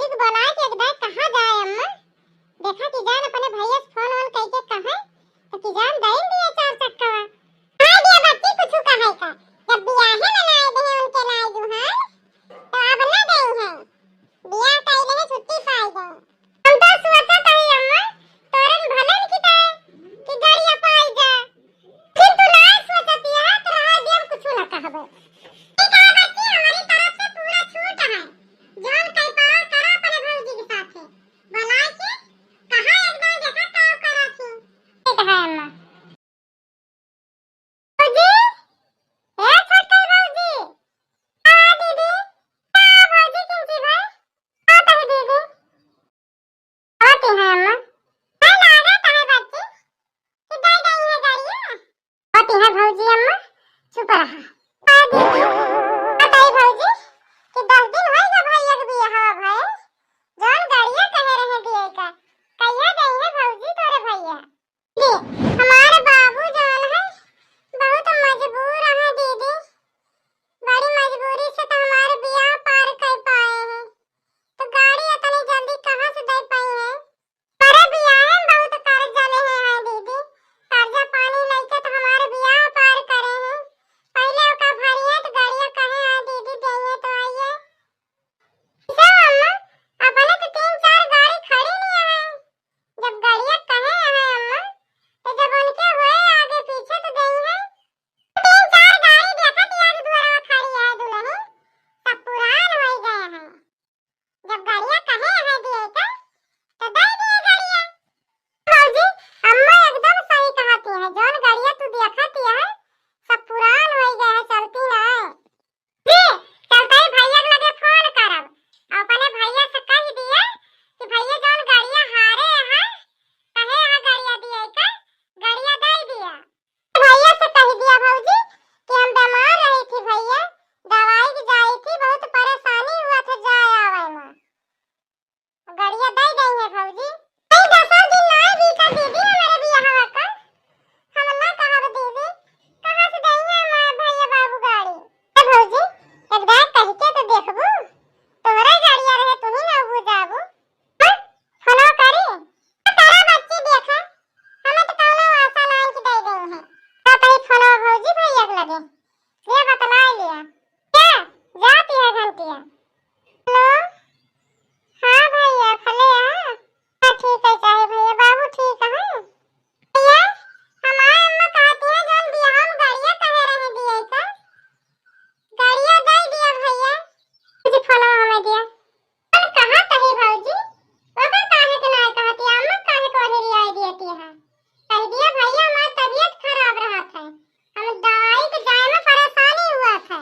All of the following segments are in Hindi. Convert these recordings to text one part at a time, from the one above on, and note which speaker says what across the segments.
Speaker 1: भौजी को बुला के एक दाई कहां जाए अम्मा। देखा कि जान अपने भैया से फोन ऑन करके कहा तो कि जान दई दिए चार चक्का हां दिया बच्ची कुछ कहे का जब बियाह में लाए दे उनके लाए दुहार तो अब ना गई है बियाह कइले है छुट्टी पाई गए। हम तो सोचत हई अम्मा तोरन भलन की ताए कि गाड़िया पाई जा फिर तू ना सोचती है तो रहा दिया कुछ ना कहबे। ठीक है बच्ची हमारी तरफ से पूरा छूट है जोन कई पार करा अपने भौजी के साथ है बुला के कहा एकदम देखा ताव करा थी। ठीक है अम्मा। भौजी ए छोटे भौजी हां दीदी हां भौजी किंची भाई हां तही दीदी आते हैं अम्मा हां लागत है बच्ची कि दई दई है गाड़ियां आती है भौजी अम्मा चुप रहा हां दीदी बताई भौजी कि 10 दिन होएगा भैया के बियाह भाई जोन गाड़ियां कहे रहे दिए का कहिया गई है भौजी तोरे भैया दे हमारे बाबू जोन है बहुत मजबूर है दीदी बड़ी मजबूरी से तो हमारे बियाह पार कर पाए हैं तो गाड़ी इतनी जल्दी कहां से दे पाई है। अरे बियाह में बहुत कर्ज जले हैं दीदी कर्जा पानी लेके तो हमारे बियाह पार करे हैं पहले ओका भरिए तो गाड़ियां कहे आ दीदी देंगे तो आइए इसे अम्मा अपने तो 3-4 गाड़ी खड़ी नहीं है जब गाड़ियां कहे है अम्मा तो जब उनके हुए आगे पीछे तो देंगे 3-4 गाड़ी देखा दिया कि दुआरा खड़ी है दुल्हन सब पुरान हो गए हैं जब गाड़ियां कहे है दिए का तो दे दिए गाड़ियां। भौजी अम्मा एकदम सही कहती है जोन गाड़ियां तू देखती है सब पुरान हो गए हैं चलती ना जी चलते ही भैया के लगे फोन करब और अपने भैया से कह दिए कि भैया जोन गाड़ियां हारे हैं कहे है गाड़ियां दिए का गाड़ियां दे दिया। भैया से कह दिया भौजी कि हम बीमार रही थी भैया दवाई की जाई थी बहुत परेशानी हुआ था जाए आवे में गाड़ियां दे गई है भौजी नहीं 10 दिन ना भी का दीदी हमारे बियाह का हम ना कहब दीदी कहां से देंगे हमारे भैया बाबू गाड़ी ए भौजी एक बार कह के तो देखबू तोहरे गाड़ियां रहे तू ही ना हो जाबू हां फलो करे तारा बच्ची देखा हमें तो कौनो आशा लाइन की दे गई है तो तई फलो भौजी भैया के लगे ये बतला लिया क्या जाती है घंटिया हेलो हां भैया खले हां ठीक है चाहे भैया बाबू ठीक है भैया हमारे अम्मा कहती है जोन बियाह में गाड़ियां कहे रहे दिए का गाड़ियां दे दिया भैया मुझे फलो हमें दिया और कहां कही भौजी बाबा काहे के ना कहती अम्मा काहे को ढेरी आई देती है कह दिया भैया हमारी तबीयत खराब रहा था हम दवाई के जाए में परेशानी हुआ था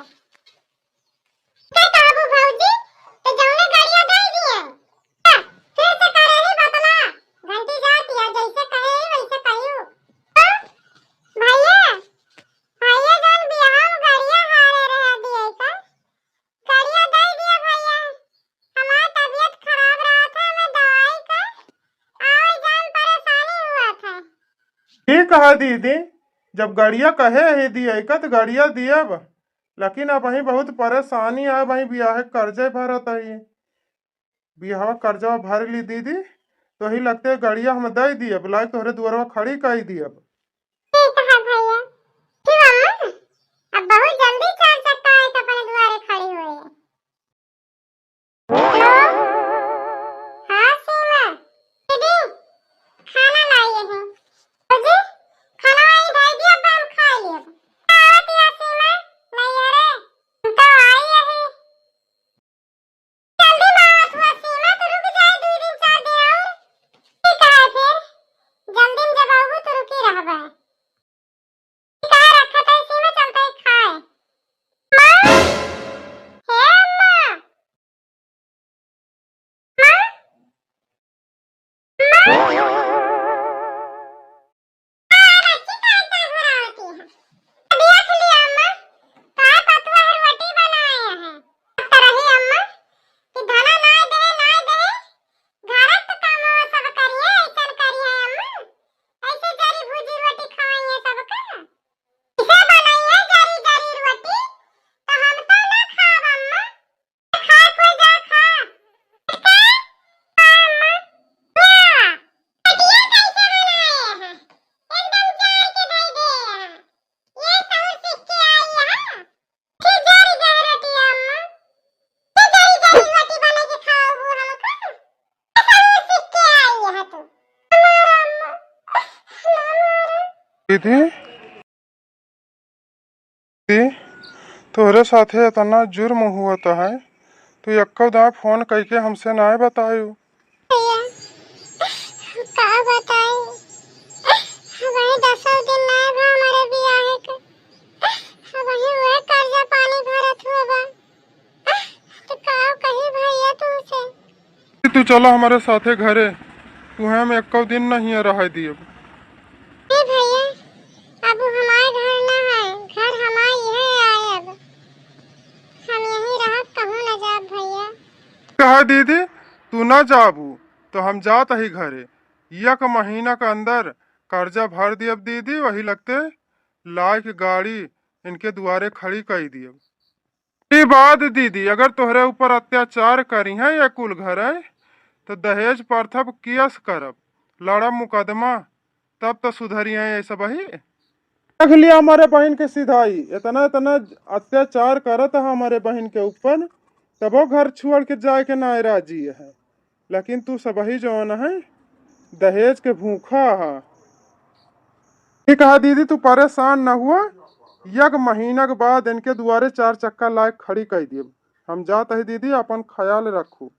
Speaker 1: क्या कहबू भौजी तो जौने गाड़ियां दे दिए फिर से करे ही बतला घंटी जाती है जैसे कहे वैसे कहियो भैया भैया जोन बियाह में गाड़ियां हारे रहे दिए का गाड़ियां दे दिया भैया हमारी तबीयत खराब रहा था हमें दवाई का और जान परेशानी हुआ था।
Speaker 2: ठीक है दीदी जब गाड़िया कहे है दिए का तो गाड़िया दियब लेकिन अब वही बहुत परेशानी है वही बियाह कर्जे भरत है बियाह कर्जा भर ली दीदी तो ही लगते गाड़िया हम दे दिए बुला तोहरे दुआरवा खड़ी कर दियब।
Speaker 1: ठीक है भैया क्यों अम्मा अब बहुत जल्दी चार चक्का है तो अपने द्वारे खड़ी हुई है। हेलो हाँ सीमा दीदी खाना लाइए हैं भौजी खाना आई दे दिया अब हम खा लिए आवत या सीमा नहीं अरे हम तो आई है जल्दी मावत हुआ सीमा तो रुक जाए 2 दिन 4 दिन और ठीक है फिर जल्दी जब आऊँ तो रुकी रहबा कहा रखा था इसी में चलते ही खाए माँ हे अम्मा माँ माँ बच्ची का इतना घुरा होती है देख लिया अम्मा काय पतवा है रोटी बनाए हैं तरह ही अम्मा कि धना ना दे घरत तो काम वो सब करिए ऐसा करिए अम्मा ऐसे जरी भुजी रोटी खाएंगे सबका इसे बनाइए जरी जरी रोटी तो हम तो ना खाब अम्मा खा कोई जा खा
Speaker 2: दीदी दीदी तोहरे साथे इतना जुर्म हुआ तो है तू यक्को दा फोन करके हमसे ना बतायू।
Speaker 1: भैया का बताई वही 10 दिन ना भा हमारे बियाह के वही वह कर्जा पानी भरत हुआ बा तो का कही भैया तुमसे।
Speaker 2: तू चला हमारे साथे घरे तू हम यक्को दिन नहीं रह दिए।
Speaker 1: नहीं भैया अब हमारे घर ना है घर हमारे यही आए अब हम यही रह कहूँ न जाब भैया।
Speaker 2: कहा दीदी तू ना जाबू तो हम जात ही घरे एक महीना के अंदर कर्जा भर दियब दीदी वही लगते लाए के गाड़ी इनके द्वारे खड़ी कर दियब। ये बात दीदी अगर तोहरे ऊपर अत्याचार करी है या कुल घर है तो दहेज प्रथा केस करब लड़ब मुकदमा तब तो सुधरी है ऐसा वही रख लिया हमारे बहन के सिधाई इतना इतना अत्याचार करत है हमारे बहन के ऊपर तबो घर छोड़ के जाए के ना राजी है लेकिन तू सब ही जौन है दहेज के भूखा है। ठीक कहा दीदी तू परेशान न हुआ एक महीना के बाद इनके द्वारे 4 चक्का लायक खड़ी कर दिए हम जात है दीदी अपन ख्याल रखू।